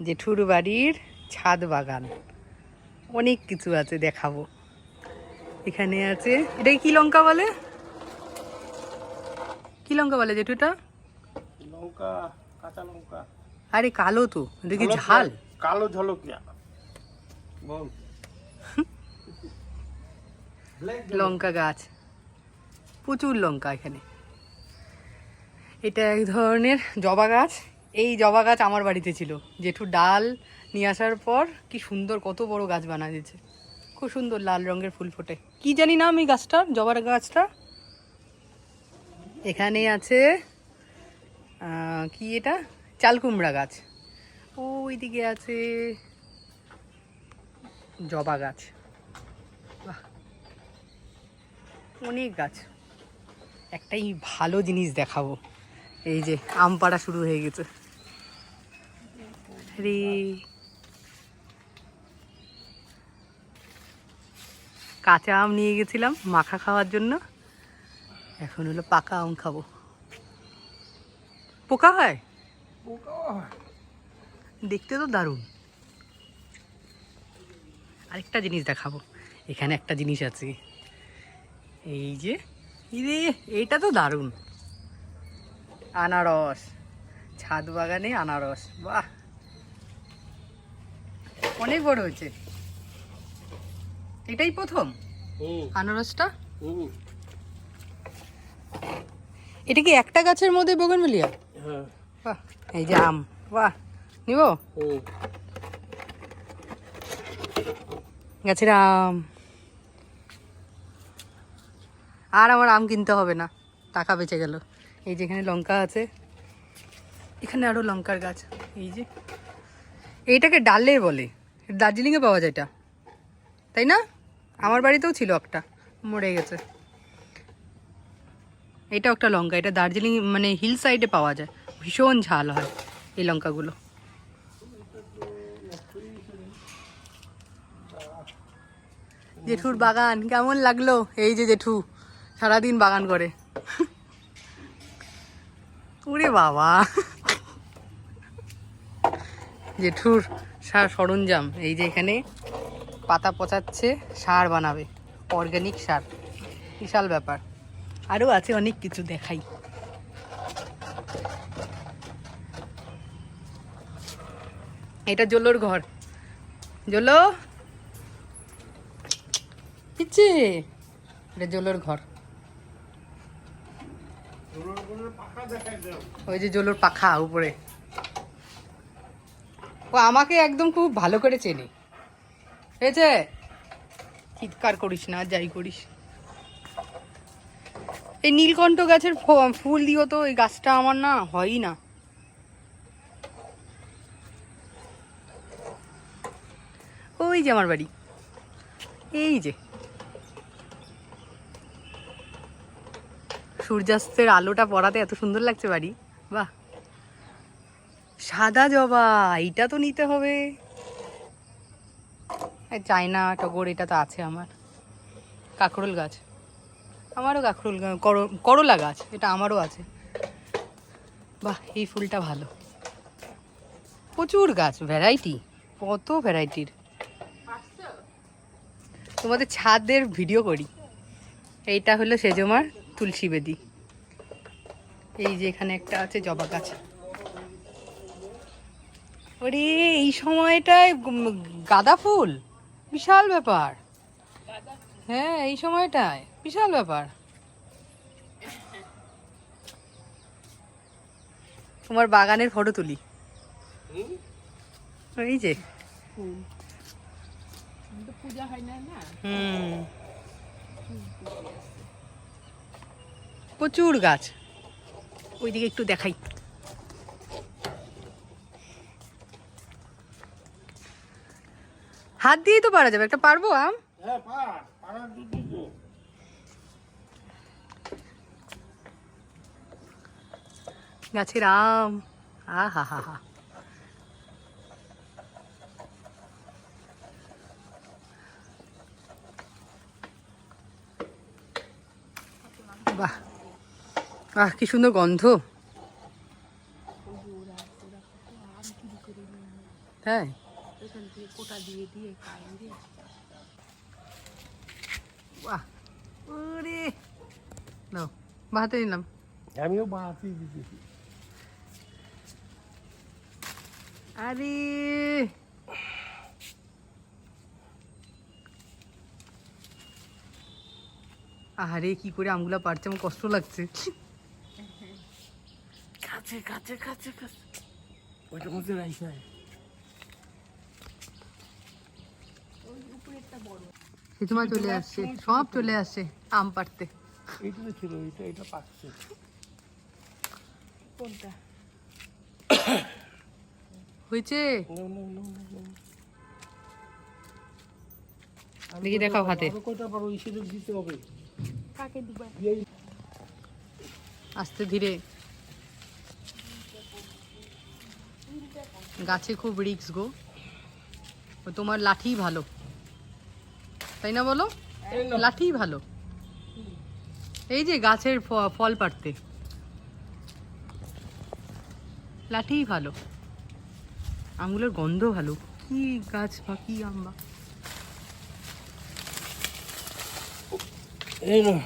জেঠুর বাড়ির ছাদ বাগান, অনেক কিছু আছে দেখাবো। এখানে আছে, এটাকে কি লঙ্কা বলে? কি লঙ্কা বলে জেঠুটা? লঙ্কা, কাঁচা লঙ্কা। আরে কালো তো, এটা কি ঝাল? কালো ঝলকিয়া বল। লঙ্কা গাছ, প্রচুর লঙ্কা এখানে। এটা এক ধরনের জবা গাছ। এই জবা গাছ আমার বাড়িতে ছিল, জেঠু ডাল নিয়ে আসার পর কি সুন্দর কত বড় গাছ বানা দিয়েছে, খুব সুন্দর লাল রঙের ফুল ফোটে। কি জানি নাম এই গাছটার, জবার গাছটা। এখানে আছে কি এটা, চাল কুমড়া গাছ। ওইদিকে আছে জবা গাছ। বাহ, অনেক গাছ। একটাই ভালো জিনিস দেখাবো, এই যে আম পাড়া শুরু হয়ে গেছে রে। কাঁচা আম নিয়ে গেছিলাম মাখা খাওয়ার জন্য, এখন হলো পাকা আম খাবো। পোকা হয়, দেখতে তো দারুণ। আরেকটা জিনিস দেখাবো, এখানে একটা জিনিস আছে, এই যে ইরে, এইটা তো দারুণ। আনারস, ছাদ বাগানে আনারস, বাহ অনেক বড় হয়েছে। এটাই প্রথম আনারসটা। এটা কি একটা গাছের মধ্যে বোগনভেলিয়া? হ্যাঁ। বাহ, এই যে আম, বাহ নিব গাছের আম। আর আমার আম কিনতে হবে না, টাকা বেঁচে গেল। এই যে এখানে লঙ্কা আছে, এখানে আরো লঙ্কার গাছ। এই যে এইটাকে ডালে বলে, দার্জিলিংয়ে পাওয়া যায় এটা, তাই না? আমার বাড়িতেও ছিল একটা, মরে গেছে। এটাও একটা লঙ্কা, এটা দার্জিলিং মানে হিল সাইডে পাওয়া যায়, ভীষণ ঝাল হয় এই লঙ্কাগুলো। জেঠুর বাগান কেমন লাগলো? এই যে জেঠু সারাদিন বাগান করে। ওরে বাবা, জেঠুর সার সরঞ্জাম। এই যে এখানে পাতা পচাচ্ছে, সার বানাবে, অর্গানিক সার, বিশাল ব্যাপার। আরও আছে অনেক কিছু, দেখাই। এটা জোলোর ঘর, জোলো পিচ্ছে, এটা জোলোর ঘর। ওই যে জোলোর পাখা উপরে। ও আমাকে একদম খুব ভালো করে চেনে, হয়েছে? চিৎকার করিস না, যাই করিস। এই নীলকণ্ঠ গাছের ফুল দিও তো, এই গাছটা আমার না হয়ই না। ওই যে আমার বাড়ি, এই যে সূর্যাস্তের আলোটা পড়াতে এত সুন্দর লাগছে বাড়ি। বাহ, সাদা জবা, এইটা তো নিতে হবে। চায়না টগর, এটা তো আছে আমার। কাকরোল গাছ, আমারও কাকরোল করলা গাছ, এটা আমারও আছে। বাহ, এই ফুলটা ভালো। প্রচুর গাছ, ভ্যারাইটি, কত ভ্যারাইটির। তোমাদের ছাদের ভিডিও করি। এইটা হলো সেজমার তুলসী বেদি। এই যে এখানে একটা আছে জবা গাছ। ওরে, এই সময়টায় গাঁদা ফুল, বিশাল ব্যাপার। হ্যাঁ, এই সময়টায় বিশাল ব্যাপার। তোমার বাগানের ফটো তুলি। এই যে পূজা হয় না, প্রচুর গাছ। ওইদিকে একটু দেখাই। হাত দিয়ে তো পারা যাবে, একটা পারবো আম। গাছের আম, আহা হা হা। বাহ বাহ, কি সুন্দর গন্ধ। তাই এখান থেকে কোটা দিয়ে দিয়ে কায়েম দিয়ে বাহ ওরে নাও বাহাতে নিলাম। আমিও বাহাতি দিতেছি। আরে আরে কি করে আমগুলা পারছে, আমার কষ্ট লাগছে। কাছে কাছে কাছে কাছে ওইটা মধ্যে রাইছে। ওই উপরেরটা বড়। সীমা চলে আসছে, সব চলে আসছে আম পাড়তে। এইটা তো ছিল, এটা পাকছে। কোনটা? হয়েছে নাও, নাও, নাও, নাও, নাও। দেখি দেখাও হাতে। আরো কয়টা পারো ইসের দিতে হবে। কাকে দিবা? এই আস্তে ধীরে, গাছে খুব রিস্ক গো। ও তোমার লাঠি ভালো, তাই না বলো? এই নাও। লাঠি ভালো, এই যে গাছের ফল পাড়তে লাঠি ভালো। আমগুলোর গন্ধ ভালো, কি গাছ বা কি আম বা। এই নাও।